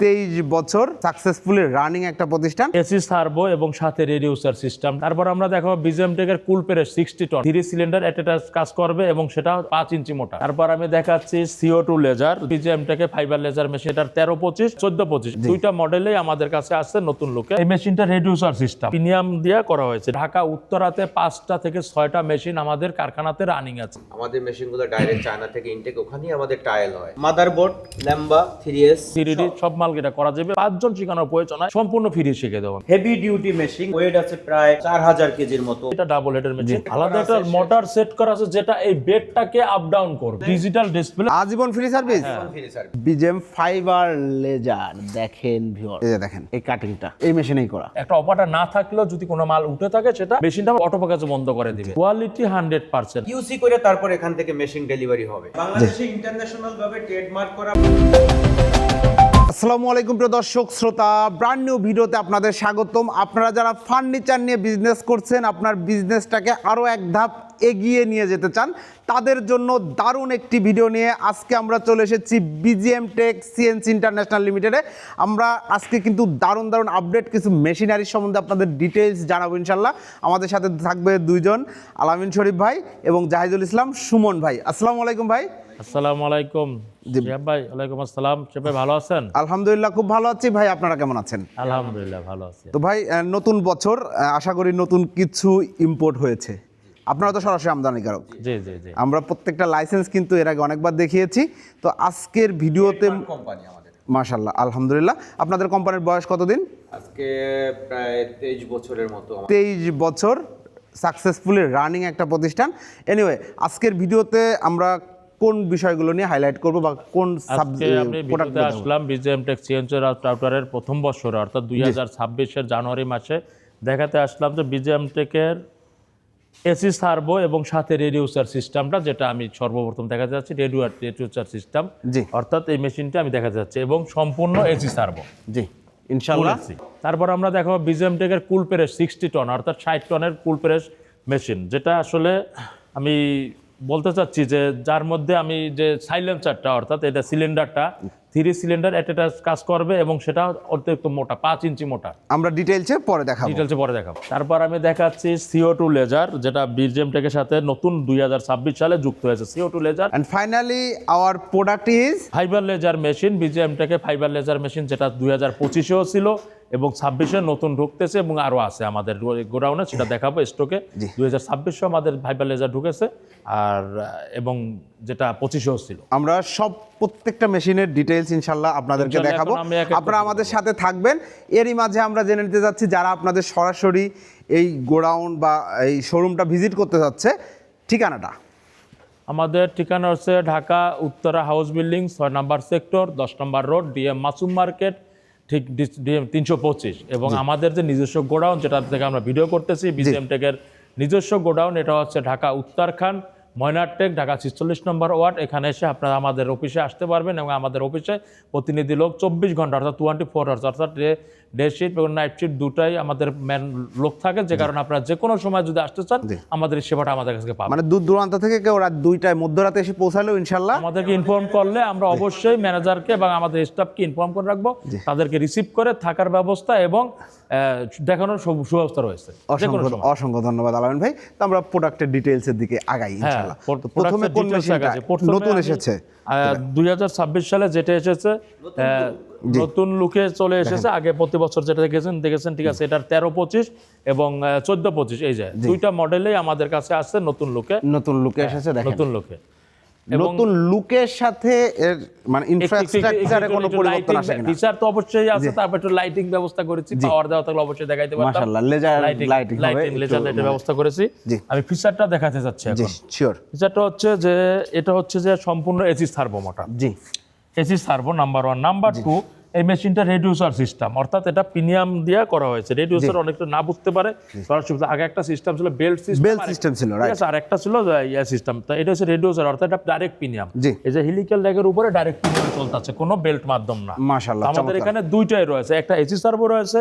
23 বছর successfully running একটা প্রতিষ্ঠান। এসি সার্ভো এবং সাথে রেডিউসার সিস্টেম। তারপর আমরা দেখাবো BGM-Tech এর কুল প্রেস 60 টন 3 সিলিন্ডার অ্যাটাচ কাজ করবে এবং সেটা 5 ইঞ্চি মোটা। তারপর আমি দেখাচ্ছি CO2 লেজার BGM-Tech এর ফাইবার লেজার মেশিন, এটার 1325 1425 দুইটা মডেলেই আমাদের কাছে আছে নতুন লুকে। এই মেশিনটা রেডিউসার সিস্টেম প্রিমিয়াম দিয়ে করা হয়েছে। ঢাকা উত্তরাতে 5টা থেকে 6টা মেশিন আমাদের কারখানাতে রানিং আছে। আমাদের মেশিনগুলো ডাইরেক্ট চায়না থেকে ইনটেক, ওখানেই আমাদের ট্রায়াল হয়। মাদারবোর্ড, ল্যাম্বা, 3S 3D সব মাল এটা করা যাবে। 5 জন শেখানোর প্রয়োজন হয়, সম্পূর্ণ ফ্রি শিখে দেবো। হেভি ডিউটি মেশিন, ওয়েট আছে প্রায় 4000 কেজির মতো। এটা ডাবল হেডের মেশিন, আলাদা একটা মোটর সেট করা আছে যেটা এই বেডটাকে আপ ডাউন করবে। ডিজিটাল ডিসপ্লে, আজীবন free service. Free service. BGM fibre laser দেখেন ভিউয়ার, এই যে দেখেন এই কাটিংটা এই মেশিনেই করা। একটা অপারেটর না থাকলেও যদি কোনো মাল উঠে থাকে সেটা মেশিনটা অটো প্যাকেজে বন্ধ করে দিবে। কোয়ালিটি 100%। QC করে তারপর এখান থেকে মেশিন ডেলিভারি হবে। বাংলাদেশে ইন্টারন্যাশনাল ভাবে ট্রেডমার্ক করা। আসসালামু আলাইকুম প্রিয় দর্শক শ্রোতা, ব্র্যান্ড নিউ ভিডিওতে আপনাদের স্বাগতম। আপনারা যারা ফার্নিচার নিয়ে বিজনেস করছেন, আপনার বিজনেসটাকে আরও এক ধাপ এগিয়ে নিয়ে যেতে চান, তাদের জন্য দারুণ একটি ভিডিও নিয়ে আজকে আমরা চলে এসেছি BGM-Tech CNC ইন্টারন্যাশনাল লিমিটেডে। আমরা আজকে কিন্তু দারুণ আপডেট কিছু মেশিনারি সম্বন্ধে আপনাদের ডিটেইলস জানাবো ইনশাল্লাহ। আমাদের সাথে থাকবে দুইজন, আলামিন শরীফ ভাই এবং জাহিদুল ইসলাম সুমন ভাই। আসসালামু আলাইকুম ভাই। আসসালামু আলাইকুম শিহাব ভাই। ওয়ালাইকুম আসসালাম। শিহাব ভাই ভালো আছেন? আলহামদুলিল্লাহ খুব ভালো আছি ভাই, আপনারা কেমন আছেন? আলহামদুলিল্লাহ ভালো আছি। তো ভাই নতুন বছর, আশা করি নতুন কিছু ইম্পোর্ট হয়েছে। আপনারা তো সরাসরি আমদানিকারক। জি জি জি। আমরা প্রত্যেকটা লাইসেন্স কিন্তু এর আগে অনেকবার দেখিয়েছি। তো আজকের ভিডিওতে কোম্পানি আমাদের। মাশাআল্লাহ আলহামদুলিল্লাহ। আপনাদের কোম্পানির বয়স কতদিন? আজকে প্রায় 23 বছরের মতো। 23 বছর সাকসেসফুলি রানিং একটা প্রতিষ্ঠান। এনিওয়ে আজকের ভিডিওতে আমরা কোন বিষয়গুলো নিয়ে হাইলাইট করব বা কোন আজকে আমি ভিডিওতে আসলাম BGM-Tech CNC রাউটারের প্রথম বছরে অর্থাৎ 2026 এর জানুয়ারি মাসে দেখাতে আসলাম যে BGM-Tech এর এসি সার্ভো এবং সাথে রেডিউসার সিস্টেমটা, যেটা আমি সর্বপ্রথম দেখাতে যাচ্ছি রেডিউসার সিস্টেম। জি। অর্থাৎ এই মেশিনটা আমি দেখাতে যাচ্ছি এবং সম্পূর্ণ এসি সার্ভো। জি ইনশাআল্লাহ। তারপর আমরা দেখাবো BGM-Tech এর কুল প্রেস 60 টন অর্থাৎ 60 টনের কুল প্রেস মেশিন, যেটা আসলে আমি বলতে চাচ্ছি যে যার মধ্যে আমি যে সাইলেন্সারটা অর্থাৎ এটা সিলিন্ডারটা 3 সিলিন্ডার অ্যাটাচ কাজ করবে এবং সেটা অতিরিক্ত মোটা 5 ইঞ্চি মোটা। আমরা ডিটেইলসে পরে দেখাবো। তারপর আমি দেখাচ্ছি CO2 লেজার, যেটা BGM-Tech এর সাথে নতুন 2026 সালে যুক্ত হয়েছে। CO2 laser and finally our product is fibre laser machine. BGM-Tech এর ফাইবার লেজার মেশিন, যেটা 2025-এও ছিল এবং 26-এ নতুন ঢুকতেছে এবং আরও আছে আমাদের গোডাউনে, সেটা দেখাবো স্টকে। 2026-এও আমাদের ফাইবার লেজার ঢুকেছে আর এবং যেটা 25-এও ছিল। আমরা সব প্রত্যেকটা মেশিনের ডিটেইলস ইনশাল্লাহ আপনাদেরকে দেখাবো। আপনারা আমাদের সাথে থাকবেন। এরই মাঝে আমরা জেনে নিতে যাচ্ছি যারা আপনাদের সরাসরি এই গোডাউন বা এই শোরুমটা ভিজিট করতে যাচ্ছে, ঠিকানাটা। আমাদের ঠিকানা হচ্ছে ঢাকা উত্তরা হাউস বিল্ডিং 6 নম্বর সেক্টর 10 নম্বর রোড DM মাসুম মার্কেট, ঠিক DM 325। এবং আমাদের যে নিজস্ব গোডাউন, যেটা থেকে আমরা ভিডিও করতেছি BGM-Tech এর নিজস্ব গোডাউন, এটা হচ্ছে ঢাকা উত্তরখান ময়নারটেক, ঢাকা 46 নম্বর ওয়ার্ড। এখানে এসে আপনারা আমাদের অফিসে আসতে পারবেন এবং আমাদের অফিসে প্রতিনিধি লোক 24 ঘন্টা অর্থাৎ 24 আওয়ার্স অর্থাৎ ডে শিফট এবং নাইট শিফট দুটাই আমাদের ম্যান লোক থাকে, যে কারণে আপনারা যে কোনো সময় যদি আসতে চান আমাদের সেবাটা আমাদের কাছে পাবেন। মানে দূর দূরান্ত থেকে কেউ রাত 2টায় মধ্যরাতে এসে পৌঁছালেও ইনশাল্লাহ আমাদেরকে ইনফর্ম করলে আমরা অবশ্যই ম্যানেজারকে এবং আমাদের স্টাফকে ইনফর্ম করে রাখবো, তাদেরকে রিসিভ করে থাকার ব্যবস্থা এবং দেখানোর সুব্যবস্থা রয়েছে। অসংখ্য ধন্যবাদ আলামিন ভাই। তো আমরা প্রোডাক্টের ডিটেইলসের দিকে আগাই ইনশাআল্লাহ। প্রথমে কোন মেশিনটা নতুন এসেছে? 2026 সালে যেটা এসেছে নতুন লুকে চলে এসেছে। আগে প্রতি বছর যেটা দেখেছেন ঠিক আছে, এটার 1325 এবং 1425 এই যে দুইটা মডেলেই আমাদের কাছে আছে নতুন লুকে এসেছে। দেখেন নতুন লুকে নতুন লুকের সাথে এর মানে ইনফ্রাস্ট্রাকচারে কোনো পরিবর্তন আসে কিনা? ফিচার তো অবশ্যই আছে, তারপর একটু লাইটিং ব্যবস্থা করেছি, পাওয়ার দেওয়া থাকলে অবশ্যই দেখাইতে পারতাম। মাশাআল্লাহ লেজার লাইটিং লেজার লাইটের ব্যবস্থা করেছি। আমি ফিচারটা দেখাতে যাচ্ছি এখন। শিওর। ফিচারটা হচ্ছে যে এটা হচ্ছে যে সম্পূর্ণ এসি সার্ভো মোটর। জি এসি সার্ভো নাম্বার 1। নাম্বার 2, এই মেশিনটা রেডিউসার সিস্টেম অর্থাৎ এটা প্রিমিয়াম দিয়ে করা হয়েছে। রেডিউসার অনেকটা না বুঝতে পারে, আগে একটা সিস্টেম ছিল বেল্ট সিস্টেম ছিল, রাইট, আর একটা ছিল সিস্টেম। তো এটা হচ্ছে রেডিউসার অর্থাৎ এটা ডাইরেক্ট প্রিমিয়াম। এই যে হেলিক্যাল ড্যাগের উপরে ডাইরেক্ট প্রিমিয়াম চলতেছে, কোনো বেল্ট মাধ্যম না। মাশাআল্লাহ আমাদের এখানে দুইটাই রয়েছে, একটা এসি সার্ভো রয়েছে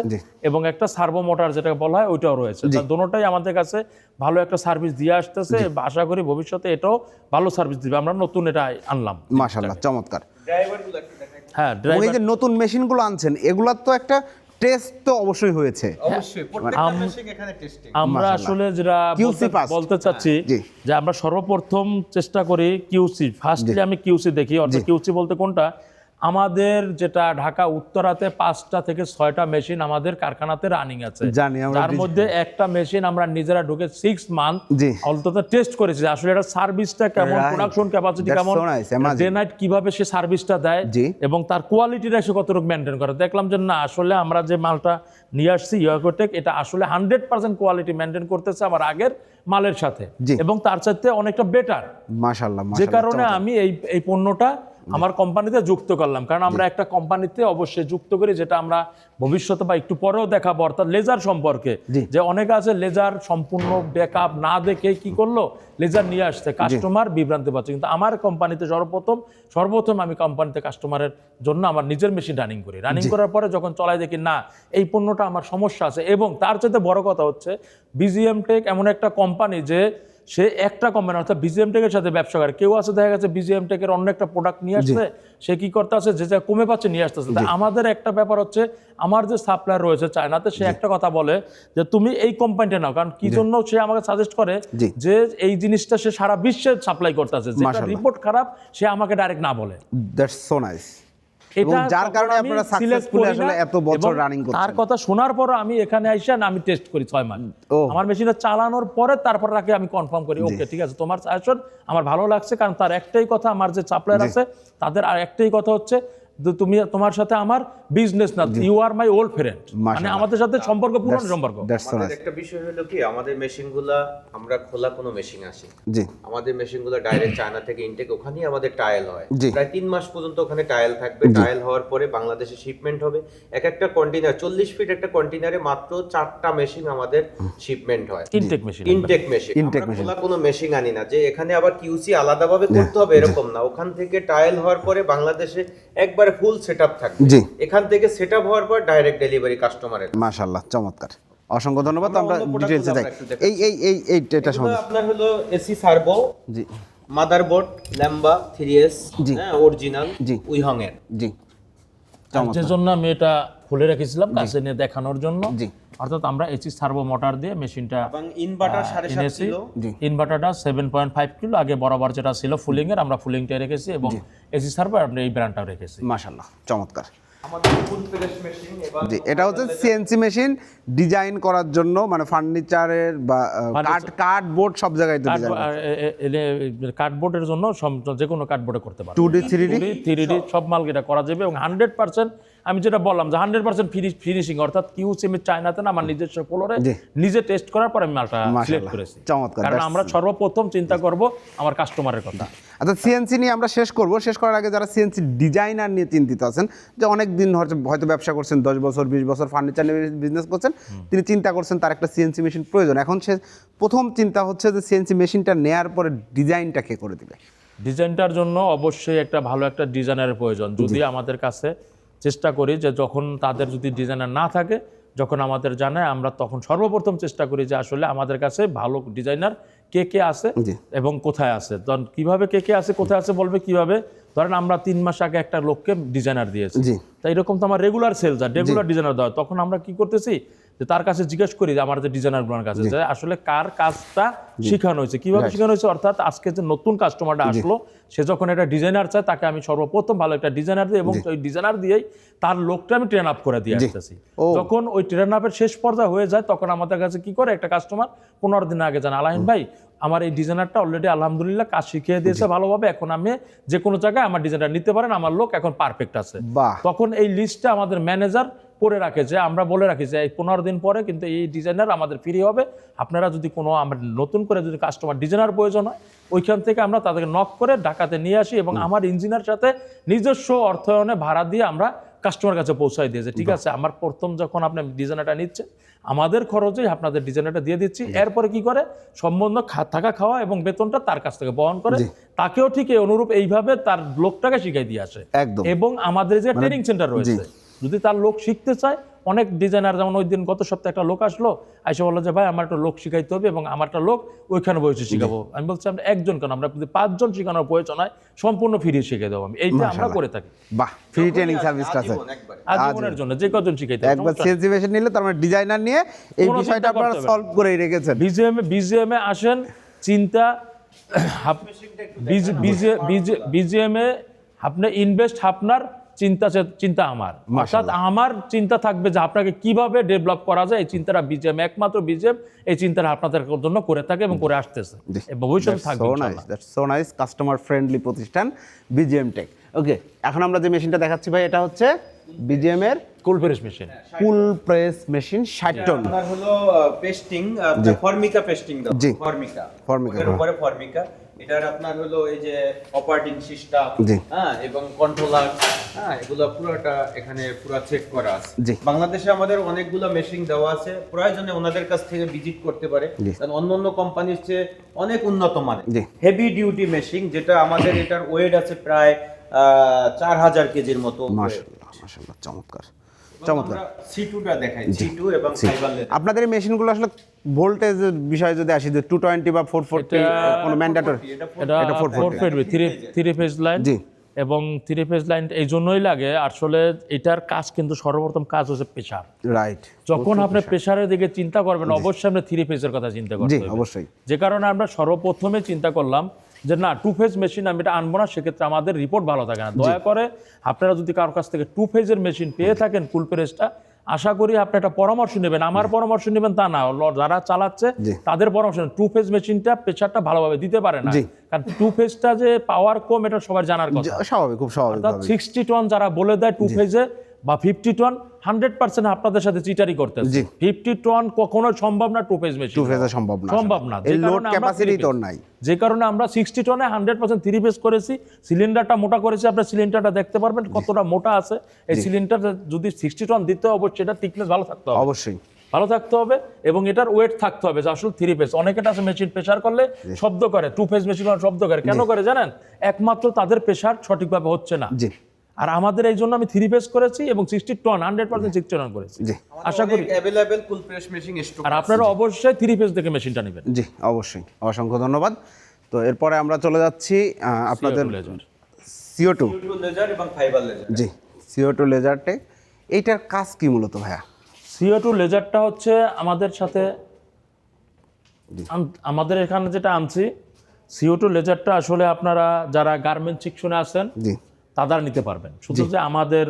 এবং একটা সার্ভো মোটর যেটা বলা হয় ওইটাও রয়েছে। দুটোটাই আমাদের কাছে ভালো একটা সার্ভিস দিয়ে আসতেছে। আশা করি ভবিষ্যতে এটাও ভালো সার্ভিস দিবে। আমরা নতুন এটা আনলাম। মাশাআল্লাহ চমৎকার। হ্যাঁ, এবং এই driver- যে নতুন মেশিনগুলো আনছেন এগুলার তো একটা টেস্ট তো অবশ্যই হয়েছে। অবশ্যই প্রত্যেকটা মেশিন এখানে টেস্টিং। আমরা মাশাআল্লাহ। আসলে যেটা QC first। বলতে চাচ্ছি জি। যে আমরা সর্বপ্রথম চেষ্টা করি কিউসি ফার্স্টলি আমি কিউসি দেখি অর্থাৎ কিউসি বলতে কোনটা আমাদের যেটা ঢাকা উত্তরাতে 5টা থেকে 6টা মেশিন আমাদের কারখানাতে রানিং আছে জানি আমরা তার মধ্যে একটা মেশিন আমরা নিজেরা ঢুকে 6 মান্থ জি। অন্তত টেস্ট করেছি যে আসলে এটা সার্ভিসটা কেমন Right. প্রোডাকশন ক্যাপাসিটি That's কেমন so nice, amazing. Day night কিভাবে সে সার্ভিসটা দেয় জি। এবং তার কোয়ালিটিটা সে কতটুকু মেনটেন করে দেখলাম যে না আসলে আমরা যে মালটা নিয়ে আসছি ইয়োকোটেক এটা আসলে 100% কোয়ালিটি মেনটেন করতেছে আমার আগের মালের সাথে জি। এবং তার চাইতে অনেকটা বেটার মাশাআল্লাহ যে মাশাআল্লাহ কারণে আমি এই পণ্যটা আমার কোম্পানিতে যুক্ত করলাম কারণ আমরা একটা কোম্পানিতে অবশ্যই যুক্ত করি যেটা আমরা ভবিষ্যতে বা একটু পরেও দেখাবো অর্থাৎ লেজার সম্পর্কে জি। যে অনেকে আছে লেজার সম্পূর্ণ ব্যাকআপ না দেখে কি করলো লেজার নিয়ে আসছে কাস্টমার বিভ্রান্তি পাচ্ছে কিন্তু আমার কোম্পানিতে সর্বপ্রথম আমি কোম্পানিতে কাস্টমারের জন্য আমার নিজের মেশিন রানিং করি রানিং করার পরে যখন চলাই দেখি না এই পণ্যটা আমার সমস্যা আছে এবং তার চাইতে বড় কথা হচ্ছে বিজিএম টেক এমন একটা কোম্পানি যে সে একটা কোম্পানি অর্থাৎ বিজিএম টেকের সাথে ব্যবসা করে কেউ আছে দেখা গেছে বিজিএম টেকের অন্য একটা প্রোডাক্ট নিয়ে আসছে সে কি করতে আছে যে যা কমে পাচ্ছে নিয়ে আসতেছে তা আমাদের একটা ব্যাপার হচ্ছে আমার যে সাপ্লায়ার রয়েছে চায়নাতে সে একটা কথা বলে যে তুমি এই কোম্পানিটা নাও কারণ কি জন্য সে আমাকে সাজেস্ট করে জি। যে এই জিনিসটা সে সারা বিশ্বে সাপ্লাই করতেছে যেটা মাশাআল্লাহ। রিপোর্ট খারাপ সে আমাকে ডাইরেক্ট না বলে দ্যাটস সো নাইস এবং যার কারণে তখন আমি আপনারা select সাকসেসফুলি করি আসলে না এত বছর এবং রানিং করছেন। তার কথা শোনার পর আমি এখানে আইসা আমি টেস্ট করি 6 মাস ও। আমার মেশিনটা চালানোর পরে তারপর রাখে আমি কনফার্ম করি ওকে ঠিক আছে তোমার সাজেশন আমার ভালো লাগছে কারণ তার একটাই কথা আমার যে সাপ্লায়ার আছে তাদের আর একটাই কথা হচ্ছে যে তুমি তোমার সাথে আমার বিজনেস না you are my old friend মানে মাশাআল্লাহ। আমাদের সাথে সম্পর্ক পুরনো সম্পর্ক দ্যাটস সো আমাদের নাইস একটা বিষয় হলো কি আমাদের মেশিনগুলা আমরা খোলা কোনো মেশিন আসে জি আমাদের মেশিনগুলো ডাইরেক্ট চায়না থেকে ইনটেক ওখানেই আমাদের ট্রায়াল হয় জি। প্রায় 3 মাস পর্যন্ত ওখানে ট্রায়াল থাকবে ট্রায়াল হওয়ার পরে বাংলাদেশে শিপমেন্ট হবে এক একটা কন্টেইনার 40 ফিট একটা কন্টেইনারে মাত্র 4টা মেশিন আমাদের শিপমেন্ট হয় intake machine intake machine Intake আমরা machine। খোলা কোনো মেশিন আনি না যে এখানে আবার কিউসি আলাদাভাবে করতে হবে এরকম না ওখান থেকে ট্রায়াল হওয়ার পরে বাংলাদেশে একবারে ফুল সেটআপ থাকবে জি। এখান থেকে সেটআপ হওয়ার পর ডাইরেক্ট ডেলিভারি কাস্টমারের মাশাআল্লাহ চমৎকার অসংখ্য ধন্যবাদ আমরা আমরা অন্য product ডিটেইলসে গুলো যাই আমরা একটু দেখাচ্ছি। এই এটা এগুলো সম্বন্ধে আপনার হলো এসি সার্ভো জি মাদারবোর্ড ল্যাম্বা 3S জি। হ্যাঁ অরিজিনাল জি। উইহং এর জি যে জন্য আমি এটা খুলে রেখেছিলাম কাছে নিয়ে দেখানোর জন্য জি। অর্থাৎ আমরা এইচি সার্ভো মোটর দিয়ে মেশিনটা এবং ইনভার্টার 7.5 এনেছি কিলো জি। ইনভার্টারটা 7.5 কিলো আগে বরাবর যেটা ছিল ফুলিং এর আমরা ফুলিংটা রেখেছি এবং এসি সার্ভো আমরা এই ব্র্যান্ডটাও রেখেছি মাশাআল্লাহ চমৎকার আমাদের ফুল প্রেস মেশিন এবার জি এটা হচ্ছে সিএনসি মেশিন ডিজাইন করার জন্য মানে ফার্নিচারের বা কার্ডবোর্ড সব জায়গায় তো ডিজাইন কার্ডবোর্ডের জন্য যে কোনো কার্ডবোর্ডে করতে পারবো 2D 3D 3D সব মাল এটা করা যাবে এবং 100% আমি যেটা বললাম যে 100% ফিনিশিং অর্থাৎ কিউসিমি চায়নাতে না আমার নিজস্ব ফ্লোরে জি। নিজে টেস্ট করার পর আমি মালটা সিলেক্ট মাশাআল্লাহ, করেছি চমৎকার, কারণ that's- আমরা সর্বপ্রথম চিন্তা করব আমার কাস্টমারের কথা আচ্ছা সিএনসি নিয়ে আমরা শেষ করার আগে যারা সিএনসি ডিজাইনার নিয়ে চিন্তিত আছেন যে অনেক দিন হয়তো ব্যবসা করছেন 10 বছর 20 বছর ফার্নিচার নিয়ে বিজনেস করছেন তিনি চিন্তা করছেন তার একটা সিএনসি মেশিন প্রয়োজন এখন সে প্রথম চিন্তা হচ্ছে যে সিএনসি মেশিনটা নেয়ার পরে ডিজাইনটা কে করে দিবে ডিজাইনটার জন্য অবশ্যই একটা ভালো একটা ডিজাইনারের প্রয়োজন যদি আমাদের কাছে চেষ্টা করি যে যখন তাদের যদি ডিজাইনার না থাকে যখন আমাদের জানায় আমরা তখন সর্বপ্রথম চেষ্টা করি যে আসলে আমাদের কাছে ভালো ডিজাইনার কে আছে জি। এবং কোথায় আছে তখন কিভাবে কে আছে কোথায় আছে বলবে কিভাবে ধরেন আমরা 3 মাস আগে একটা লোককে ডিজাইনার দিয়েছি জি। তাই এরকম তো আমার রেগুলার সেলস আর রেগুলার ডিজাইনার দেওয়া তখন আমরা কি করতেছি যে তার কাছে জিজ্ঞেস করি যে আমার যে ডিজাইনারগুলোর কাছে যে আসলে কার কাজটা শেখানো হয়েছে কিভাবে শেখানো হয়েছে অর্থাৎ আজকে যে নতুন কাস্টমারটা আসলো সে যখন একটা ডিজাইনার চায় তাকে আমি সর্বপ্রথম ভালো একটা ডিজাইনার দিই এবং ওই ডিজাইনার দিয়েই তার লোকটা আমি ট্রেন আপ করে দিয়ে আসতেছি ও। যখন ওই ট্রেন আপের শেষ পর্যায়ে হয়ে যায় তখন আমাদের কাছে কি করে একটা কাস্টমার 15 দিন আগে জানা আলাইন ভাই আমার এই ডিজাইনারটা অলরেডি আলহামদুলিল্লাহ কাজ শিখিয়ে দিয়েছে ভালোভাবে এখন আমি যে কোনো জায়গায় আমার ডিজাইনার নিতে পারেন আমার লোক এখন পারফেক্ট আছে বাহ তখন এই লিস্টটা আমাদের ম্যানেজার করে রাখে যে আমরা বলে রাখি যে এই 15 দিন পরে কিন্তু এই ডিজাইনার আমাদের ফ্রি হবে আপনারা যদি কোনো আমরা নতুন করে যদি কাস্টমার ডিজাইনার প্রয়োজন হয় ওইখান থেকে আমরা তাদেরকে নক করে ঢাকাতে নিয়ে আসি এবং আমার ইঞ্জিনিয়ার সাথে নিজস্ব অর্থায়নে ভাড়া দিয়ে আমরা কাস্টমার কাছে পৌঁছায় দিয়েছে ঠিক আছে আমার প্রথম যখন আপনি ডিজাইনারটা নিচ্ছেন আমাদের খরচেই আপনাদের ডিজাইনারটা দিয়ে দিচ্ছি এরপরে কি করে সম্বন্ধ থাকা খাওয়া এবং বেতনটা তার কাছ থেকে বহন করে তাকেও ঠিক এই অনুরূপ এইভাবে তার লোকটাকে শিখাই দিয়ে আসে একদম এবং আমাদের যে ট্রেনিং সেন্টার রয়েছে যদি তার লোক শিখতে চায় অনেক ডিজাইনার, যেমন ওই দিন গত সপ্তাহে একটা লোক আসলো, আইসা বললো যে ভাই আমার একটা লোক শিখাইতে হবে এবং আমার একটা লোক ওইখানে বসে শিখাবো। আমি বলছি আমরা একজন কেন, আমরা যদি 5 জন শেখানোর প্রয়োজন হয় সম্পূর্ণ ফ্রি শিখিয়ে দেবো আমি, এইটা আমরা করে থাকি। বাহ, ফ্রি ট্রেনিং সার্ভিসটা আছে আজীবনের জন্য যে কজন শিখাইতে হবে। একবার সিএনসি মেশিন নিলে তার মানে ডিজাইনার নিয়ে এই কোনো বিষয়টা চিন্তা আপনারা করতে হবে সলভ করেই রেখেছেন। বিজিএমে আসেন, চিন্তা বিজিএমে আপনি ইনভেস্ট আপনার, চিন্তা আমার, অর্থাৎ আমার চিন্তা থাকবে যে আপনাকে কিভাবে ডেভেলপ করা যায়, এই চিন্তাটা বিজিএম, একমাত্র বিজিএম এই চিন্তাটা আপনাদের জন্য করে থাকে এবং করে আসতেছে, ভবিষ্যতে থাকবে ইনশাআল্লাহ। সো নাইস, কাস্টমার ফ্রেন্ডলি প্রতিষ্ঠান বিজিএম টেক। ওকে, এখন আমরা যে মেশিনটা দেখাচ্ছি ভাই, এটা হচ্ছে বিজিএম এর কুল প্রেস মেশিন, কুল প্রেস মেশিন 60 টন। আপনার হলো পেস্টিং, ফর্মিকা পেস্টিং দাও, জি। ফর্মিকা এর উপরে ফর্মিকা। এটার আপনার হলো এই যে অপারেটিং সিস্টেম, জি। হ্যাঁ, এবং কন্ট্রোলার, হ্যাঁ, এগুলো পুরোটা এখানে পুরো সেট করা আছে। জি। বাংলাদেশে আমাদের অনেকগুলো মেশিন দেওয়া আছে, প্রয়োজনে ওনাদের কাছ থেকে ভিজিট করতে পারে, কারণ অন্যান্য কোম্পানির চেয়ে অনেক উন্নত মানের জি। হেভি ডিউটি মেশিন, যেটা আমাদের এটার ওয়েট আছে প্রায় 4000 কেজির মতো। মাশাআল্লাহ মাশাআল্লাহ, চমৎকার চমৎকার। C2টা দেখাই, C2 এবং ফাইবার লেদার। আপনাদের এই মেশিনগুলো আসলে ভোল্টেজ বিষয়ে যদি আসি, যে 220 বা 440 কোনো ম্যান্ডেটরি? এটা 440 থ্রি ফেজ লাইন। জি। এবং থ্রি ফেজ লাইন এই জন্যই লাগে, আসলে এটার কাজ কিন্তু সর্বপ্রথম কাজ হচ্ছে প্রেসার। রাইট। যখন আপনি প্রেসারের দিকে চিন্তা করবেন, অবশ্যই আপনি থ্রি ফেজের কথা চিন্তা জি, করতে হবে। অবশ্যই। যে কারণে আমরা সর্বপ্রথমে চিন্তা করলাম যে না, 2 ফেজ মেশিন আমি এটা আনবো না, সেক্ষেত্রে আমাদের রিপোর্ট ভালো থাকে না। দয়া করে আপনারা যদি কারোর কাছ থেকে 2 ফেজের মেশিন পেয়ে থাকেন কুল প্রেসটা, আশা করি আপনি একটা পরামর্শ নেবেন, আমার পরামর্শ নেবেন তা না, যারা চালাচ্ছে তাদের পরামর্শ নেন। 2 ফেজ মেশিনটা প্রেসারটা ভালোভাবে দিতে পারে না, কারণ 2 ফেজটা যে পাওয়ার কম এটা সবার জানার কথা। স্বাভাবিক, খুব স্বাভাবিক। অর্থাৎ 60 টন যারা বলে দেয় 2 ফেজে বা 50 টন, 100% আপনাদের সাথে চিটারি করতেছে। 50 টন কখনো সম্ভব না 2 ফেজ মেশিন, 2 ফেজে সম্ভব না। যে এই লোড কারণে আমরা ক্যাপাসিটি তো নাই, যে কারণে আমরা 60 টনে 100% 3 ফেজ করেছি। সিলিন্ডারটা মোটা করেছি, আপনার সিলিন্ডারটা দেখতে পারবেন কতটা মোটা আছে। এই সিলিন্ডার যদি 60 টন দিতে হবে, সেটা থিকনেস ভালো থাকতে হবে, অবশ্যই ভালো থাকতে হবে, এবং এটার ওয়েট থাকতে হবে যে আসলে 3 ফেজ। অনেকেটা আছে মেশিন প্রেসার করলে শব্দ করে, 2 ফেজ মেশিন শব্দ করে, কেন করে জানেন? একমাত্র তাদের প্রেসার সঠিকভাবে হচ্ছে না। জি। আর আমাদের এই জন্য আমি 3 ফেজ করেছি এবং 60 টন 100% 60 টন করেছি। জি। আশা করি अवेलेबल কুল প্রেস মেশিন স্টক। আর আপনারা অবশ্যই 3 ফেজ থেকে মেশিনটা নেবেন। জি, অবশ্যই, অসংখ্য ধন্যবাদ। তো এরপরে আমরা চলে যাচ্ছি আপনাদের CO2 লেজার এবং ফাইবার লেজার। জি, CO2 লেজার টেক, এইটার কাজ কি মূলত ভাইয়া? CO2 লেজারটা হচ্ছে আমাদের সাথে আমাদের এখানে যেটা আনছি, CO2 লেজারটা আসলে আপনারা যারা গার্মেন্টস সেকশনে আছেন জি, তারা নিতে পারবেন, শুধু যে আমাদের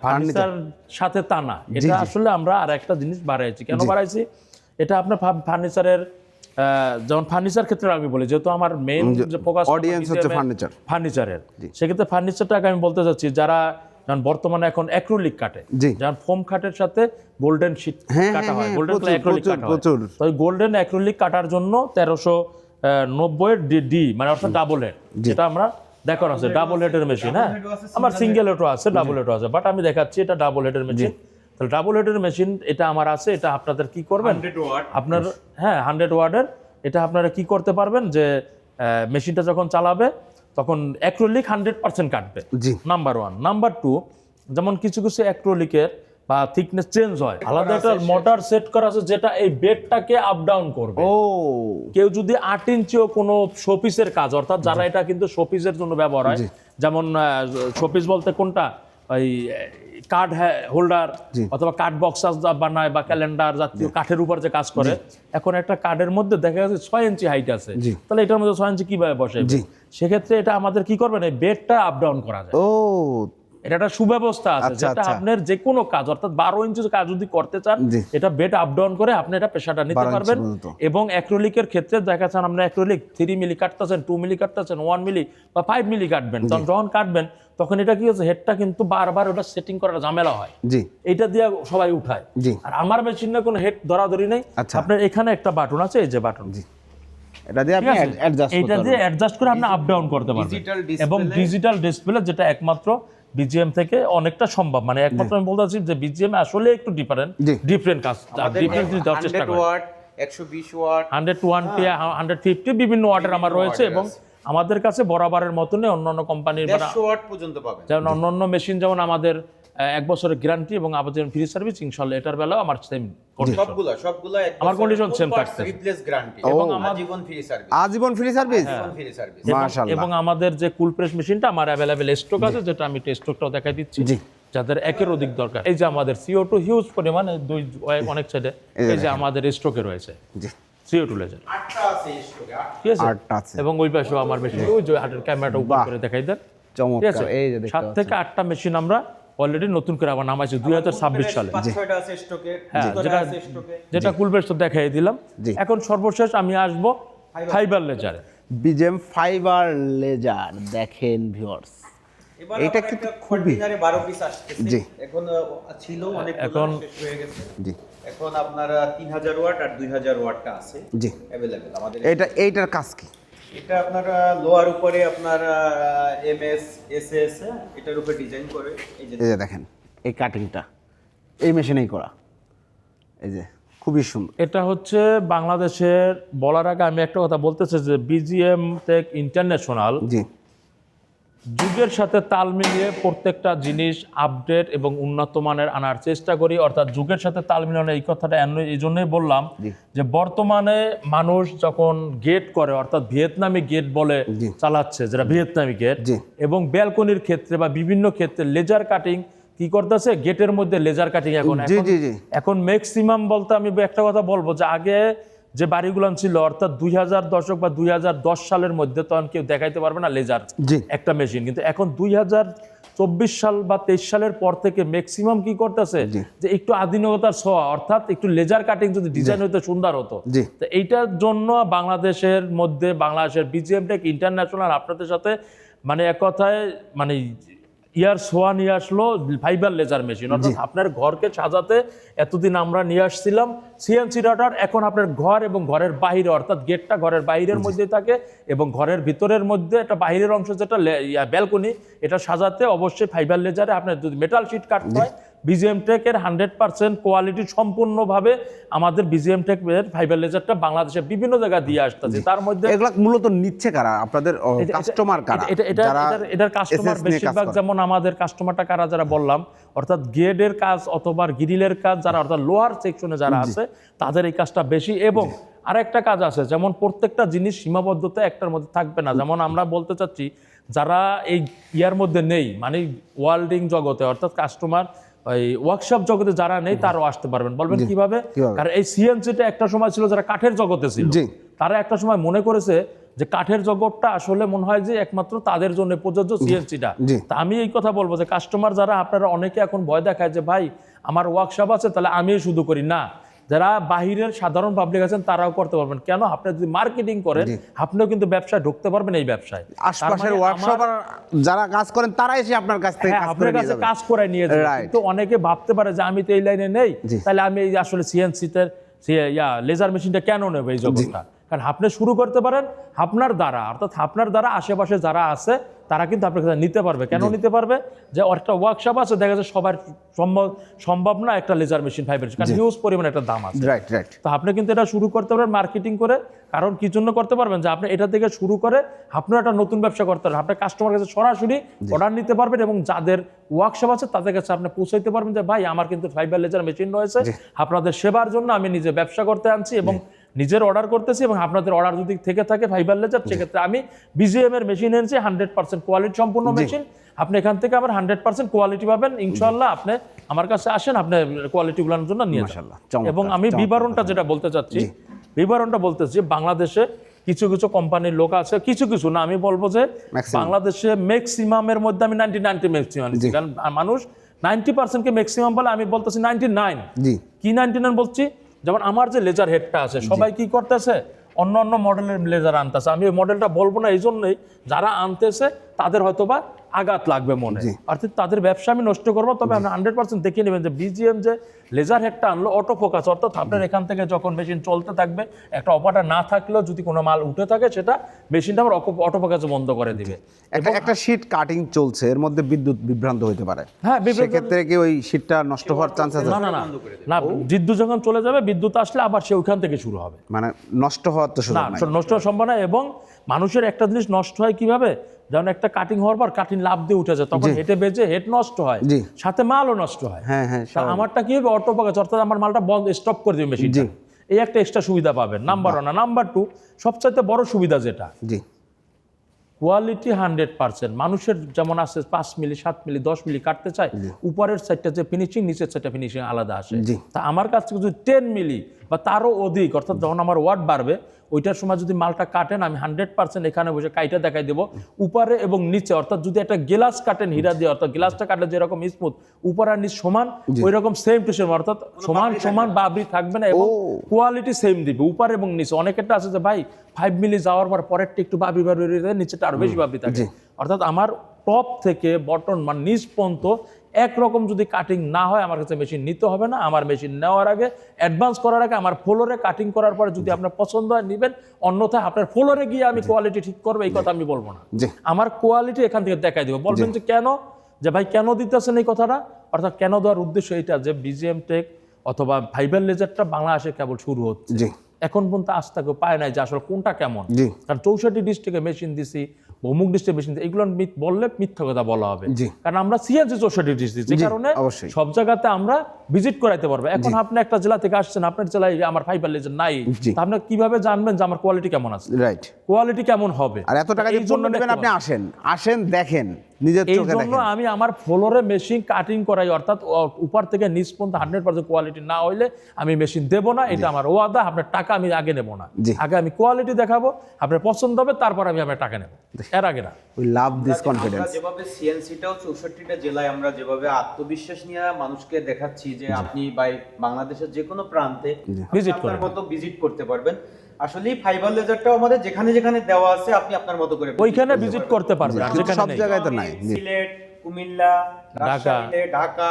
ফার্নিচার সাথে তা না। এটা আসলে আমরা আর একটা জিনিস বাড়াইছি। কেন বাড়াইছি? এটা আপনার ফার্নিচারের, যেমন ফার্নিচার ক্ষেত্রে আমি বলি, যেহেতু আমার মেইন যে ফোকাস অডিয়েন্স হচ্ছে ফার্নিচারের, সেক্ষেত্রে ফার্নিচারটাকে আমি বলতে চাচ্ছি যারা যেমন বর্তমানে এখন অ্যাক্রিলিক কাটে, যেমন ফোম কাটের সাথে গোল্ডেন শীট কাটা হয়, গোল্ডেন অ্যাক্রিলিক কাটা হয়। তো ওই গোল্ডেন অ্যাক্রিলিক কাটার জন্য 1390 ডি মানে অর্থাৎ ডাবল হেড, যেটা আমরা দেখানো আছে ডাবল হেডের মেশিন। হ্যাঁ, আমার সিঙ্গেল হেডও আছে, ডাবল হেডও আছে, বাট আমি দেখাচ্ছি এটা ডাবল হেডের মেশিন। তাহলে ডাবল হেডের মেশিন এটা আমার আছে। এটা আপনাদের কি করবেন, আপনার 100 ওয়াটের, এটা আপনারা কি করতে পারবেন যে মেশিনটা যখন চালাবে তখন অ্যাক্রিলিক 100% কাটবে, নাম্বার 1। নাম্বার 2, যেমন কিছু কিছু অ্যাক্রিলিকের বা থিকনেস চেঞ্জ হয়, আলাদা একটা মোটর সেট করা আছে যেটা এই বেডটাকে আপ ডাউন করবে। কেউ যদি 8 ইঞ্চিও কোনো শোপিসের কাজ, অর্থাৎ যারা এটা কিন্তু শোপিসের জন্য ব্যবহার হয়, যেমন শোপিস বলতে কোনটা, ওই কার্ড হোল্ডার অথবা কার্ড বক্স বানায় বা ক্যালেন্ডার জাতীয় কাঠের উপর যে কাজ করে, এখন একটা কার্ডের মধ্যে দেখা যাচ্ছে 6 ইঞ্চি হাইট আছে, তাহলে এটার মধ্যে 6 ইঞ্চি কিভাবে বসে? সেক্ষেত্রে এটা আমাদের কি করবেন, এই বেডটা আপ ডাউন করা যায়। এটা একটা সুব্যবস্থা আছে, যেটা আপনার যে কোনো কাজ, অর্থাৎ 12 ইঞ্চি কাজ যদি করতে চান, এটা বেড আপ ডাউন করে আপনি এটা প্রেসারটা নিতে পারবেন। এবং অ্যাক্রিলিকের ক্ষেত্রে দেখা যাচ্ছে আপনি অ্যাক্রিলিক 3 মিলি কাটতেছেন, 2 মিলি কাটতেছেন, 1 মিলি বা 5 মিলি কাটবেন, তখন যখন কাটবেন তখন এটা কি হচ্ছে, হেডটা কিন্তু বারবার ওটা সেটিং করার ঝামেলা হয়, এইটা দিয়ে সবাই উঠায়। আর আমার মেশিনে কোনো হেড ধরাধরি নেই, আপনার এখানে একটা বাটন আছে, এই যে বাটন, এটা দিয়ে আপনি অ্যাডজাস্ট করে আপনি আপ ডাউন করতে পারবেন। এবং ডিজিটাল ডিসপ্লে, যেটা একমাত্র বিজিএম থেকে অনেকটা সম্ভব, মানে একমাত্র আমি বলতে চাচ্ছি যে বিজিএম আসলে একটু ডিফারেন্ট কাজ, ডিফারেন্স দেওয়ার চেষ্টা করে। 120 ওয়াট, 120, 150 বিভিন্ন ওয়াটের আমার রয়েছে, এবং আমাদের কাছে বরাবরের মতনই অন্যান্য কোম্পানির 150 ওয়াট পর্যন্ত পাবেন। যেমন অন্যান্য মেশিন, যেমন আমাদের 1 বছরের গ্যারান্টি এবং আবার ফ্রি সার্ভিস, ইনশাআল্লাহ এটার বেলাও আমার সেম কন্ডিশন। সবগুলা আমার condition same থাকছে। রিপ্লেস গ্যারান্টি ও। এবং আজীবন ফ্রি সার্ভিস। আজীবন ফ্রি সার্ভিস, আজীবন ফ্রি সার্ভিস। মাশাআল্লাহ। এবং আমাদের যে কুল প্রেস মেশিনটা আমার অ্যাভেলেবেল স্টক আছে, যেটা আমি স্টকটাও দেখাই দিচ্ছি জি। যাদের একের অধিক দরকার। এই যে আমাদের CO2 হিউজ পরিমাণে অনেক সাইডে এই যে আমাদের স্টকে রয়েছে জি, CO2 লেজার, 8টা আছে স্টকে। ঠিক আছে? 8টা আছে। এবং ওই পাশেও আমার মেশিন, ওই যে হাটের ক্যামেরাটা উপর বাহ। করে দেখাই দেন, ঠিক চমৎকার। আছে? এই যে দেখতে 7 থেকে 8টা মেশিন আমরা অলরেডি নতুন করে আবার নামাইছি 2026 সালে। 5-6টা আছে স্টকে, হ্যাঁ, ভিতরে আছে স্টকে। যেটা কুলবের তো দেখাই দিলাম। জি। এখন সর্বশেষ আমি আসবো ফাইবার লেজারে। বিজেএম ফাইবার লেজার দেখেন ভিউয়ার্স, এবার এটা আবার কিন্তু একটা খুবই- কন্টেইনারে 12 পিস আসতেছে। জি। এখন ছিল অনেক এখন- শেষ হয়ে গেছে। জি এখন আপনার 3000 ওয়াট আর 2000 ওয়াটটা আছে জি। अवेलेबल আমাদের। এইটার কাজ কি? এটা আপনার লোয়ার উপরে আপনার এমএস এসএস এটার উপরে ডিজাইন করে এই যে এই যে দেখেন এই কাটিংটা এই মেশিনেই করা, এই যে খুবই সুন্দর। এটা হচ্ছে বাংলাদেশের, বলার আগে আমি একটা কথা বলতে চাই যে বিজিএম টেক ইন্টারন্যাশনাল জি যুগের সাথে তাল মিলিয়ে প্রত্যেকটা জিনিস আপডেট এবং উন্নত মানের আনার চেষ্টা করি। অর্থাৎ যুগের সাথে তাল মিলানো, এই কথাটা এই জন্যই বললাম জি। যে বর্তমানে মানুষ যখন গেট করে, অর্থাৎ ভিয়েতনামি গেট বলে জি। চালাচ্ছে, যেটা ভিয়েতনামি গেট, জি। এবং ব্যালকনির ক্ষেত্রে বা বিভিন্ন ক্ষেত্রে লেজার কাটিং কি করতেছে, গেটের মধ্যে লেজার কাটিং এখন জি জি জি এখন ম্যাক্সিমাম বলতে আমি একটা কথা বলবো যে আগে যে বাড়িগুলো ছিল, অর্থাৎ 2000 দশক বা 2010 সালের মধ্যে, তখন কেউ দেখাইতে পারবে না লেজার জি। একটা মেশিন। কিন্তু এখন 2024 সাল বা 23 সালের পর থেকে ম্যাক্সিমাম কি করতেছে জি। যে একটু আধুনিকতার ছোঁয়া, অর্থাৎ একটু লেজার কাটিং যদি ডিজাইন হতো সুন্দর হতো। জি। তো এইটার জন্য বাংলাদেশের মধ্যে, বাংলাদেশের বিজিএম টেক ইন্টারন্যাশনাল আপনাদের সাথে মানে এক কথায় মানে ইয়ার সোয়া নিয়ে আসলো ফাইবার লেজার মেশিন। অর্থাৎ আপনার ঘরকে সাজাতে এতদিন আমরা নিয়ে আসছিলাম সিএনসি রটার, এখন আপনার ঘর এবং ঘরের বাইরে, অর্থাৎ গেটটা ঘরের বাইরের মধ্যে থাকে এবং ঘরের ভিতরের মধ্যে একটা বাইরের অংশ যেটা ব্যালকনি, এটা সাজাতে অবশ্যই ফাইবার লেজারে আপনার যদি মেটাল শিট কাটতে হয়, বিজিএম টেকের 100% কোয়ালিটি সম্পূর্ণভাবে আমাদের বিজিএম টেকের ফাইবার লেজারটা বাংলাদেশের বিভিন্ন জায়গায় দিয়ে আসতেছে। তার মধ্যে এগুলা মূলত নিচ্ছে কারা? আপনাদের কাস্টমার কারা? যারা এটার কাস্টমার SS নিয়ে কাজ বেশিরভাগ, করে? যেমন আমাদের কাস্টমারটা কারা যারা বললাম, অর্থাৎ গেটের কাজ অথবা গ্রিলের কাজ যারা, অর্থাৎ লোহার সেকশনে যারা আছে, তাদের এই কাজটা বেশি। এবং আরেকটা কাজ আছে, যেমন প্রত্যেকটা জিনিস সীমাবদ্ধতা একটার মধ্যে থাকবে না। যেমন আমরা বলতে চাচ্ছি যারা এই ইয়ার মধ্যে নেই, মানে ওয়ার্ল্ডিং জগতে, অর্থাৎ কাস্টমার ওই ওয়ার্কশপ জগতে যারা নেই তারাও আসতে পারবেন। বলবেন কিভাবে? কিভাবে? কারণ এই সিএনসিটা একটা সময় ছিল যারা কাঠের জগতে ছিল, জি। তারা একটা সময় মনে করেছে যে কাঠের জগৎটা আসলে মনে হয় যে একমাত্র তাদের জন্য প্রযোজ্য সিএনসিটা। জি। তা আমি এই কথা বলবো যে কাস্টমার যারা, আপনারা অনেকে এখন ভয় দেখায় যে ভাই আমার ওয়ার্কশপ আছে তাহলে আমিও শুধু করি, না, যারা বাহিরের সাধারণ পাবলিক আছেন তারাও করতে পারবেন। কেন? আপনি যদি মার্কেটিং করেন আপনিও কিন্তু ব্যবসায় ঢুকতে পারবেন এই ব্যবসায়। আশপাশের ওয়ার্কশপ যারা কাজ করেন তারা এসে আপনার কাছ থেকে হ্যাঁ, কাজ আপনার করে নিয়ে কাছে যাবে। কাজ করে নিয়ে যাবে। Right. কিন্তু অনেকে ভাবতে পারে যে আমি তো এই লাইনে নেই, জি। তাহলে আমি এই আসলে সিএনসিতে লেজার মেশিনটা কেন নেব এই জগৎটা? কারণ আপনি শুরু করতে পারেন আপনার দ্বারা, অর্থাৎ আপনার দ্বারা আশেপাশে যারা আছে তারা কিন্তু আপনার কাছে নিতে পারবে। কেন নিতে পারবে? যে একটা ওয়ার্কশপ আছে, দেখা যাচ্ছে সবার সম্ভব না একটা লেজার মেশিন ফাইবার, কারণ হিউজ পরিমাণে একটা দাম আছে। Right right. তো আপনি কিন্তু এটা শুরু করতে পারেন মার্কেটিং করে। কারণ কি জন্য করতে পারবেন? যে আপনি এটা থেকে শুরু করে আপনার একটা নতুন ব্যবসা করতে পারবেন। আপনার কাস্টমার কাছে সরাসরি অর্ডার নিতে পারবেন এবং যাদের ওয়ার্কশপ আছে তাদের কাছে আপনি পৌঁছাইতে পারবেন যে ভাই আমার কিন্তু ফাইবার লেজার মেশিন রয়েছে, আপনাদের সেবার জন্য আমি নিজে ব্যবসা করতে আনছি এবং নিজের অর্ডার করতেছি, এবং আপনাদের অর্ডার যদি থেকে থাকে ফাইবার লেজার, সেক্ষেত্রে আমি বিজিএম এর মেশিন এনেছি 100% কোয়ালিটি সম্পূর্ণ মেশিন। আপনি এখান থেকে আবার 100% কোয়ালিটি পাবেন ইনশাআল্লাহ। আপনি আমার কাছে আসেন, আপনি কোয়ালিটিগুলোর জন্য নিয়ে যান। মাশাআল্লাহ, চমৎকার, এবং আমি চমৎকার বিবরণটা যেটা বলতে চাচ্ছি, বিবরণটা বলতেছি বাংলাদেশে কিছু কিছু কোম্পানির লোক আছে, কিছু কিছু না, আমি বলবো যে Maximum। বাংলাদেশে ম্যাক্সিমামের মধ্যে আমি 99 ম্যাক্সিমাম, কারণ মানুষ 90% কে ম্যাক্সিমাম বলে, আমি বলতেছি 99। জি কি 99 বলছি? যেমন আমার যে লেজার হেডটা আছে, সবাই কি করতেছে অন্য অন্য মডেলের লেজার আনতেছে। আমি ওই মডেলটা বলবো না, এই জন্যই যারা আনতেছে তাদের হয়তোবা আঘাত লাগবে মনে, অর্থাৎ তাদের ব্যবসা আমি নষ্ট করবো। তবে আপনি 100% দেখে নেবেন যে বিজিএম যে লেজার হেডটা আনলো অটো ফোকাস, অর্থাৎ আপনার এখান থেকে যখন মেশিন চলতে থাকবে, একটা অপারেটর না থাকলেও যদি কোনো মাল উঠে থাকে সেটা মেশিনটা আমার অটো ফোকাসে বন্ধ করে দিবে। একটা শীট কাটিং চলছে, এর মধ্যে বিদ্যুৎ বিভ্রান্ত হতে পারে। হ্যাঁ, সেক্ষেত্রে কি ওই শীটটা নষ্ট হওয়ার চান্স আছে? না না না না, বিদ্যুৎ যখন চলে যাবে, বিদ্যুৎ আসলে আবার সে ওইখান থেকে শুরু হবে। মানে নষ্ট হওয়ার তো না, সুযোগ নাই। নষ্ট হওয়া সম্ভব না। এবং মানুষের একটা জিনিস নষ্ট হয় কিভাবে? যেমন একটা কাটিং হওয়ার পর কাটিং লাভ দিয়ে উঠে যায়, তখন হেঁটে বেজে হেড নষ্ট হয়, জি। সাথে মালও নষ্ট হয়। হ্যাঁ হ্যাঁ তা আমারটা কি হবে, অটো পাকাজ, অর্থাৎ আমার মালটা বন্ধ, স্টপ করে দিবে মেশিন। এই একটা এক্সট্রা সুবিধা পাবেন, নাম্বার 1। নাম্বার 2, সবচাইতে বড় সুবিধা যেটা, জি কোয়ালিটি 100%। মানুষের যেমন আছে 5 মিলি 7 মিলি 10 মিলি কাটতে চায়, উপরের সাইডটা যে ফিনিশিং, নিচের সাইডটা ফিনিশিং আলাদা আসে। জি। তা আমার কাছ থেকে যদি 10 মিলি বা তারও অধিক, অর্থাৎ যখন আমার ওয়াট বাড়বে ওইটার সময় যদি মালটা কাটেন, আমি 100% এখানে বসে কাইটা দেখাই দেবো উপরে এবং নিচে। অর্থাৎ যদি একটা গ্লাস কাটেন হীরা দিয়ে, অর্থাৎ গ্লাসটা কাটলে যেরকম স্মুথ উপর আর নিচ সমান, ওই রকম সেম টু সেম, অর্থাৎ সমান সমান বাবরি থাকবে না এবং কোয়ালিটি সেম দিবে উপর এবং নিচে। অনেকেরটা আছে যে ভাই 5 মিলি যাওয়ার পর পরেরটা একটু বাবরি বাবরি নিচেটা আরো বেশি বাবরি থাকে। অর্থাৎ আমার টপ থেকে বটন মানে নিচ পর্যন্ত একরকম যদি কাটিং না হয়, আমার কাছে মেশিন নিতে হবে না। আমার মেশিন নেওয়ার আগে, অ্যাডভান্স করার আগে আমার ফ্লোরে কাটিং করার পরে যদি আপনার পছন্দ হয় নেবেন, অন্যথায় আপনার ফ্লোরে গিয়ে আমি কোয়ালিটি ঠিক করবো এই কথা আমি বলবো না। আমার কোয়ালিটি এখান থেকে দেখাই দেবো। বলবেন যে কেন, যে ভাই কেন দিতেছেন এই কথাটা, অর্থাৎ কেন দেওয়ার উদ্দেশ্য এইটা যে বিজিএম টেক অথবা ফাইবার লেজারটা বাংলাদেশে কেবল শুরু হচ্ছে, এখন পর্যন্ত আজ তাকে পায় নাই যে আসলে কোনটা কেমন। কারণ 64 ডিস্ট্রিক্টে মেশিন দিছি, অমুক ডিস্ট্রিক্টে মেশিন দিছি, এগুলো বললে মিথ্যা কথা বলা হবে। কারণ আমরা সিএনসি 64 ডিস্ট্রিক্ট, যে কারণে সব জায়গাতে আমরা ভিজিট করাইতে পারবো। এখন আপনি একটা জেলা থেকে আসছেন, আপনার জেলায় আমার ফাইবার লেজার নাই, তা আপনি কিভাবে জানবেন যে আমার কোয়ালিটি কেমন আছে, রাইট, কোয়ালিটি কেমন হবে? আর এত টাকা দিয়ে পণ্য নেবেন, আপনি আসেন দেখেন, নিজের চোখে দেখেন। এই জন্য আমি আমার ফ্লোরে মেশিন কাটিং করাই, অর্থাৎ উপর থেকে নিচ পর্যন্ত 100% কোয়ালিটি না হইলে আমি মেশিন দেব না। এটা আমার ওয়াদা। আপনার টাকা আমি আগে নেব না, আগে আমি কোয়ালিটি দেখাবো, আপনার পছন্দ হবে, তারপর আমি আপনার টাকা নেব, এর আগে না। We love this confidence. আমরা যেভাবে সিএনসিটাও 64টা জেলায় আমরা যেভাবে আত্মবিশ্বাস নিয়ে মানুষকে দেখাচ্ছি যে আপনি বাংলাদেশের যে কোনো প্রান্তে ভিজিট আপনার মতো ভিজিট করতে পারবেন। আসলে ফাইবার লেজারটাও আমাদের যেখানে যেখানে দেওয়া আছে আপনি আপনার মতো করে ওইখানে ভিজিট করতে পারবেন, আর যেখানে সব জায়গায় তো নাই। সিলেট, কুমিল্লা, ঢাকা, ঢাকা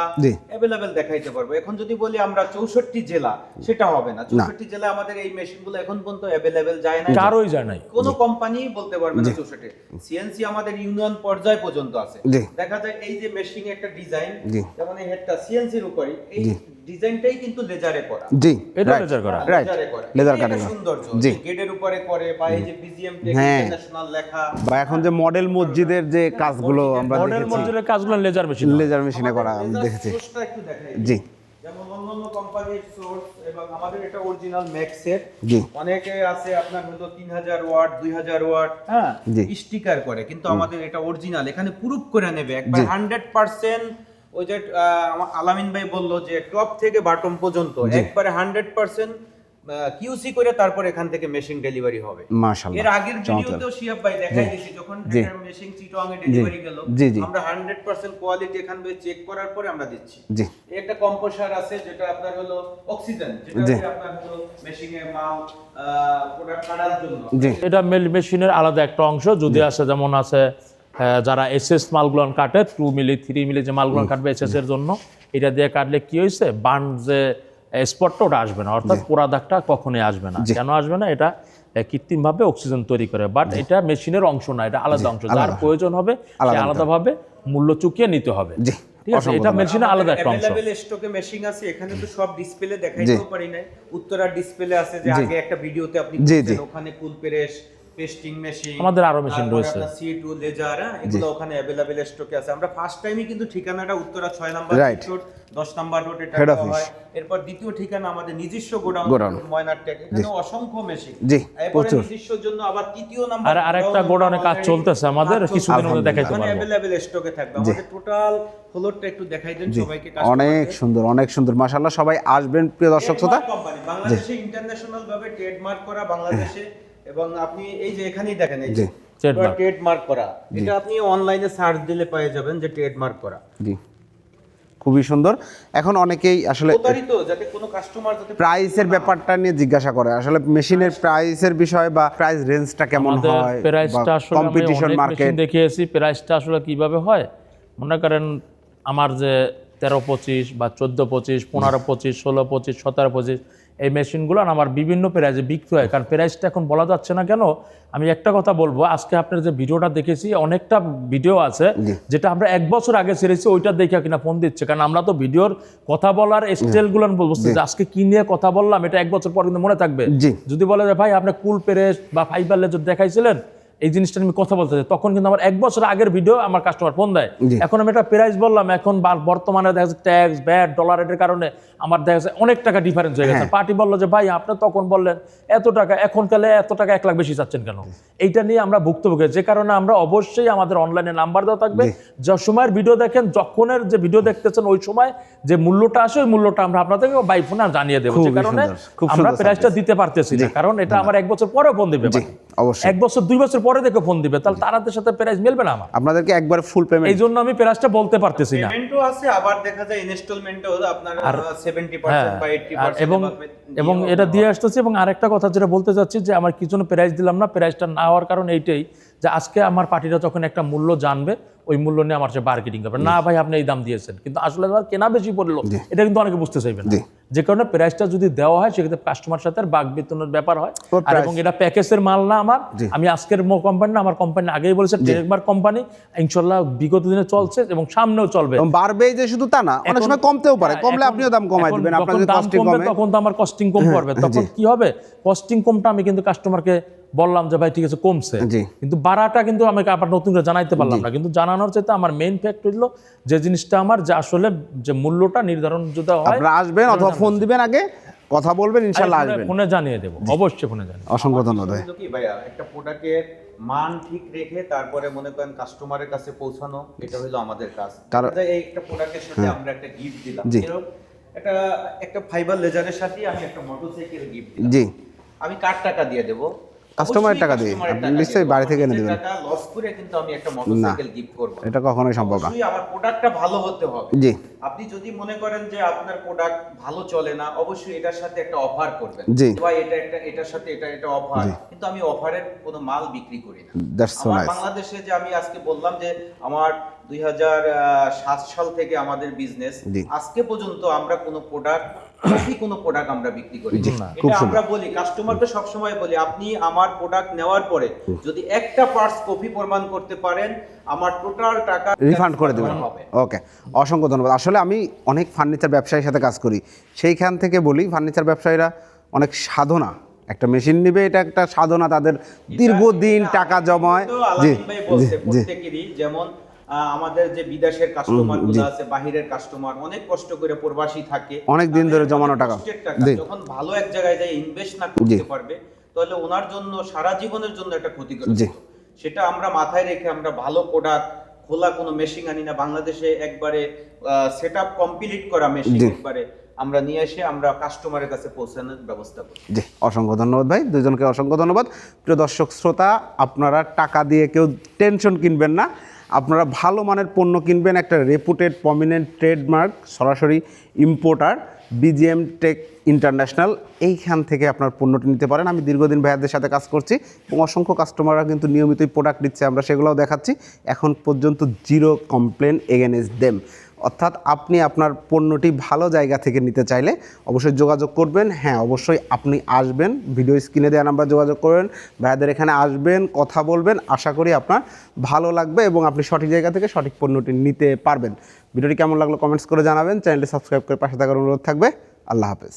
অ্যাভেলেবেল দেখাইতে পারবো। এখন যদি বলি আমরা 64 জেলা, সেটা হবে না। 64 জেলা আমাদের এই মেশিনগুলো এখন পর্যন্ত অ্যাভেলেবেল যায় না, কারোই যায় নাই, কোনো কোম্পানি বলতে পারবে না 64। সিএনসি আমাদের ইউনিয়ন পর্যায় পর্যন্ত আছে। দেখা যায় এই যে মেশিং একটা ডিজাইন, যেমন এই হেডটা সিএনসির উপরই, এই ডিজাইনটাই কিন্তু লেজারে করা। জি, এটা লেজার করা, রাইট, লেজার কাটিং সৌন্দর্য গেটের উপরে করে, বা এই যে বিজিএম টেক ইন্টারন্যাশনাল লেখা, বা এখন যে মডেল মসজিদের যে কাজগুলো আমরা দেখেছি, মডেল মসজিদের কাজগুলো লেজার মেশিন, লেজার মেশিনে করা আমি দেখেছি। একটু দেখাই জি, যেমন অন্যান্য কোম্পানির সোর্স এবং আমাদের এটা অরিজিনাল ম্যাক্সের। জি, অনেকে আছে আপনার হলো 3000 ওয়াট 2000 ওয়াট হ্যাঁ স্টিকার করে, কিন্তু আমাদের এটা অরিজিনাল। এখানে প্রুফ করে নেবে একবার 100%। ওই যে আলামিন ভাই বললো যে টপ থেকে বটম পর্যন্ত একবারে 100% কিউসি করে তারপর এখান থেকে মেশিন ডেলিভারি হবে। মাশাআল্লাহ। এর আগের ভিডিওতেও শিয়াব ভাই দেখাই দিয়েছি, যখন একটা মেশিন চিটং এ ডেলিভারি গেল, আমরা 100% কোয়ালিটি এখান থেকে চেক করার পরে আমরা দিচ্ছি। জি, এই একটা কম্প্রেসার আছে যেটা আপনার হলো অক্সিজেন, যেটা আপনার হলো মেশিনে মাল প্রোডাক্ট কাটার জন্য। এটা মেশিনের আলাদা একটা অংশ। যদি আসে যেমন আছে যারা এসএস মালগুলো কাটে, 2 মিলি 3 মিলি যে মালগুলো কাটবে এসএস এর জন্য, এটা দিয়ে কাটলে কি হয়েছে, বার্ন যে স্পটটা ওটা আসবে না, অর্থাৎ পোড়া দাগটা কখনোই আসবে না। কেন আসবে না? এটা কৃত্রিমভাবে অক্সিজেন তৈরি করে, বাট এটা মেশিনের অংশ না, এটা আলাদা অংশ। যার প্রয়োজন হবে সে আলাদাভাবে মূল্য চুকিয়ে নিতে হবে। ঠিক আছে, এটা মেশিনের আলাদা একটা অংশ। अवेलेबल স্টকে মেশিন আছে, এখানে তো সব ডিসপ্লে দেখাইতেও পারি না। উত্তরার ডিসপ্লে আছে যে আগে একটা ভিডিওতে আপনি দেখছেন, ওখানে কুল প্রেস, পেস্টিং মেশিন, আমাদের আরো মেশিন রয়েছে, C2 লেজার, এগুলো ওখানে अवेलेबल স্টকে আছে। আমরা ফার্স্ট টাইমই কিন্তু ঠিকানাটা Uttara 6 number road 10 number road এটা হয়। এরপর দ্বিতীয় ঠিকানা আমাদের নিজস্ব গোডাউন ময়নারটেক, এখানে অসংখ্য মেশিন। এরপর নিজস্বর জন্য আবার তৃতীয় নাম্বার আর আরেকটা গোডাউনে কাজ চলতেছে আমাদের, কিছুদিনের মধ্যে দেখাইতে পারবো। अवेलेबल স্টকে থাকবে। আমাদের টোটাল ফ্লোরটা একটু দেখাই দেন সবাইকে। অনেক সুন্দর, অনেক সুন্দর, মাশাআল্লাহ। সবাই আসবেন প্রিয় দর্শক শ্রোতা। বাংলাদেশে ইন্টারন্যাশনাল ভাবে ট্রেডমার্ক করা বাংলাদেশে, এবং আপনি এই যে এখানেই দেখেন এই যে ট্রেডমার্ক করা, এটা আপনি অনলাইনে সার্চ দিলে পেয়ে যাবেন যে ট্রেডমার্ক করা। জি, খুবই সুন্দর। এখন অনেকেই আসলে প্রতারিত যাতে কোনো কাস্টমার যাতে প্রাইসের ব্যাপারটা নিয়ে জিজ্ঞাসা করে, আসলে মেশিনের প্রাইসের বিষয় বা প্রাইস রেঞ্জটা কেমন হয়, প্রাইসটা আসলে কম্পিটিশন মার্কেট দেখিয়েছি। প্রাইসটা আসলে কিভাবে হয়, মনে করেন আমার যে 13-25 বা 14-25, 15-25, 16-25, 17-25 এই মেশিনগুলো আমার বিভিন্ন প্রাইজে বিক্রি হয়। কারণ প্রাইসটা এখন বলা যাচ্ছে না। কেন? আমি একটা কথা বলবো, আজকে আপনার যে ভিডিওটা দেখেছি, অনেকটা ভিডিও আছে যেটা আমরা 1 বছর আগে ছেড়েছি, ওইটা দেখে কিনা ফোন দিচ্ছে। কারণ আমরা তো ভিডিওর কথা বলার স্টাইলগুলো বলবো যে আজকে কি নিয়ে কথা বললাম, এটা 1 বছর পর কিন্তু মনে থাকবে। যদি বলে যে ভাই আপনি কুল প্রেস বা ফাইবার লেজার দেখাইছিলেন, এই জিনিসটা আমি কথা বলতে চাই, তখন কিন্তু আমার 1 বছর আগের ভিডিও আমার কাস্টমার ফোন দেয়। জি। এখন আমি একটা প্রাইস বললাম, এখন বর্তমানে দেখা যাচ্ছে ট্যাক্স, ভ্যাট, ডলার রেটের কারণে আমার দেখা যাচ্ছে অনেক টাকা ডিফারেন্স হয়ে গেছে। পার্টি বললো যে ভাই আপনি তখন বললেন এত টাকা, এখন কালে এত টাকা 1 লাখ বেশি চাচ্ছেন কেন? এইটা নিয়ে আমরা ভুক্তভোগী, যে কারণে আমরা অবশ্যই আমাদের অনলাইনে নাম্বার দেওয়া থাকবে, যে সময়ের ভিডিও দেখেন, যখনের যে ভিডিও দেখতেছেন ওই সময় যে মূল্যটা আসে ওই মূল্যটা আমরা আপনাদেরকে বাই ফোনে জানিয়ে দেবো। যে কারণে আমরা প্রাইসটা দিতে পারতেছি না, কারণ এটা আমার 1 বছর পরে ফোন দিবে, অবশ্যই 1 বছর 2 বছর পরে দেখে ফোন দিবে, তাহলে তাদের সাথে প্রাইস মিলবে না আমার। আপনাদেরকে একবার ফুল পেমেন্ট, এই জন্য আমি প্রাইসটা বলতে পারতেছি না। পেমেন্টও আছে, আবার দেখা যায় ইনস্টলমেন্টও আপনার 70% বা 80% এবং এটা দিয়ে আসতেছি। এবং আরেকটা কথা যেটা বলতে চাচ্ছি, যে আমার কিছু প্রাইস দিলাম না, প্রাইসটা না হওয়ার কারণ এইটাই যে আজকে আমার পার্টিরা যখন একটা মূল্য জানবে ওই মূল্য নিয়ে আমার সাথে মার্কেটিং করবে, না ভাই আপনি এই দাম দিয়েছেন, কিন্তু আসলে আমার কেনা বেশি পড়লো, এটা কিন্তু অনেকে বুঝতে চাইবে না। যে কারণে প্রাইসটা যদি দেওয়া হয় সেক্ষেত্রে কাস্টমার সাথে বাগ বেতনের ব্যাপার হয়। আর এবং এটা প্যাকেজের মাল না আমার, আমি আজকের কোম্পানি না, আমার কোম্পানি আগেই বলেছে ট্রেডমার্ক কোম্পানি, ইনশাআল্লাহ বিগত দিনে চলছে এবং সামনেও চলবে। বাড়বে যে শুধু তা না, অনেক সময় কমতেও পারে, কমলে আপনিও দাম কমাই দিবেন, আপনার যদি কস্টিং কমে তখন তো আমার কস্টিং কম পড়বে, তখন কি হবে, কস্টিং কমটা আমি কিন্তু কাস্টমারকে বললাম যে ভাই ঠিক আছে কমছে, কিন্তু বাড়াটা কিন্তু আমাকে আবার নতুন করে জানাইতে পারলাম না। কিন্তু জানানোর চাইতে আমার মেইন ফ্যাক্ট হলো যে জিনিসটা আমার যে আসলে যে মূল্যটা নির্ধারণ যদি হয়, আপনারা আসবেন অথবা ফোন দিবেন, আগে কথা বলবেন, ইনশাআল্লাহ আসবেন, ফোনে জানিয়ে দেব, অবশ্যই ফোনে জানিয়ে। অসংখ্য ধন্যবাদ ভাই। কি ভাইয়া, একটা প্রোডাক্টের মান ঠিক রেখে তারপরে মনে করেন কাস্টমারের কাছে পৌঁছানো, এটা হলো আমাদের কাজ। এই একটা প্রোডাক্টের সাথে আমরা একটা গিফট দিলাম, এরকম একটা ফাইবার লেজারের সাথে আমি একটা মোটরসাইকেল গিফট দিলাম, জি আমি কার টাকা দিয়ে দেব? কাস্টমারের টাকা দিয়ে, আপনি নিশ্চয়ই বাড়ি থেকে এনে দিবেন, টাকা লস করে কিন্তু আমি একটা মোটরসাইকেল গিফট করব, এটা কখনোই সম্ভব না। অবশ্যই আমার প্রোডাক্টটা ভালো হতে হবে। জি, আপনি যদি মনে করেন যে আপনার প্রোডাক্ট ভালো চলে না, অবশ্যই এটার সাথে একটা অফার করবেন, জি ভাই এটার সাথে এটা অফার, কিন্তু আমি অফারের কোনো মাল বিক্রি করি না। দ্যাটস সো আমার নাইস। বাংলাদেশে যে আমি আজকে বললাম যে আমার 2007 সাল থেকে আমাদের বিজনেস, আজকে পর্যন্ত আমরা কোনো প্রোডাক্ট আমরা বিক্রি করি না। এটা আমরা বলি কাস্টমারকে সব সময় বলি, আপনি আমার প্রোডাক্ট নেওয়ার পরে যদি একটা পার্টস কপি প্রমাণ করতে পারেন, আমার টোটাল টাকা রিফান্ড করে দেবেন। ওকে, অসংখ্য ধন্যবাদ। আসলে আমি অনেক ফার্নিচার ব্যবসায়ীর সাথে কাজ করি, সেইখান থেকে বলি ফার্নিচার ব্যবসায়ীরা অনেক সাধনা, একটা মেশিন নিবে, এটা একটা সাধনা, তাদের দীর্ঘদিন টাকা জমায়। জি প্রত্যেকেরই, যেমন আমাদের যে বিদেশের কাস্টমার গুলো আছে, বাহিরের কাস্টমার অনেক কষ্ট করে প্রবাসী থাকে, অনেক দিন ধরে জমানো টাকা, যখন ভালো এক জায়গায় যায় ইনভেস্ট না করতে পারবে, তাহলে ওনার জন্য সারা জীবনের জন্য একটা ক্ষতিকর। সেটা আমরা মাথায় রেখে আমরা ভালো প্রোডাক্ট, খোলা কোনো মেশিন আনি না, বাংলাদেশে একবারে সেটআপ কমপ্লিট করা মেশিন একবারে আমরা নিয়ে এসে আমরা কাস্টমারের কাছে পৌঁছানোর ব্যবস্থা করি। জি, অসংখ্য ধন্যবাদ ভাই, দুজনকে অসংখ্য ধন্যবাদ। প্রিয় দর্শক শ্রোতা, আপনারা টাকা দিয়ে কেউ টেনশন কিনবেন না, আপনারা ভালো মানের পণ্য কিনবেন, একটা রেপুটেড প্রমিনেন্ট ট্রেডমার্ক সরাসরি ইম্পোর্টার বিজিএম টেক ইন্টারন্যাশনাল, এইখান থেকে আপনার পণ্যটি নিতে পারেন। আমি দীর্ঘদিন ভাইয়াদের সাথে কাজ করছি এবং অসংখ্য কাস্টমাররা কিন্তু নিয়মিতই প্রোডাক্ট নিচ্ছে, আমরা সেগুলোও দেখাচ্ছি। এখন পর্যন্ত 0 কমপ্লেন এগেনস্ট দেম। অর্থাৎ আপনি আপনার পণ্যটি ভালো জায়গা থেকে নিতে চাইলে অবশ্যই যোগাযোগ করবেন। হ্যাঁ, অবশ্যই আপনি আসবেন, ভিডিও স্ক্রিনে দেওয়া নাম্বার যোগাযোগ করবেন, ভাইয়াদের এখানে আসবেন, কথা বলবেন, আশা করি আপনার ভালো লাগবে এবং আপনি সঠিক জায়গা থেকে সঠিক পণ্যটি নিতে পারবেন। ভিডিওটি কেমন লাগলো কমেন্টস করে জানাবেন, চ্যানেলটি সাবস্ক্রাইব করে পাশে থাকার অনুরোধ থাকবে। আল্লাহ হাফেজ।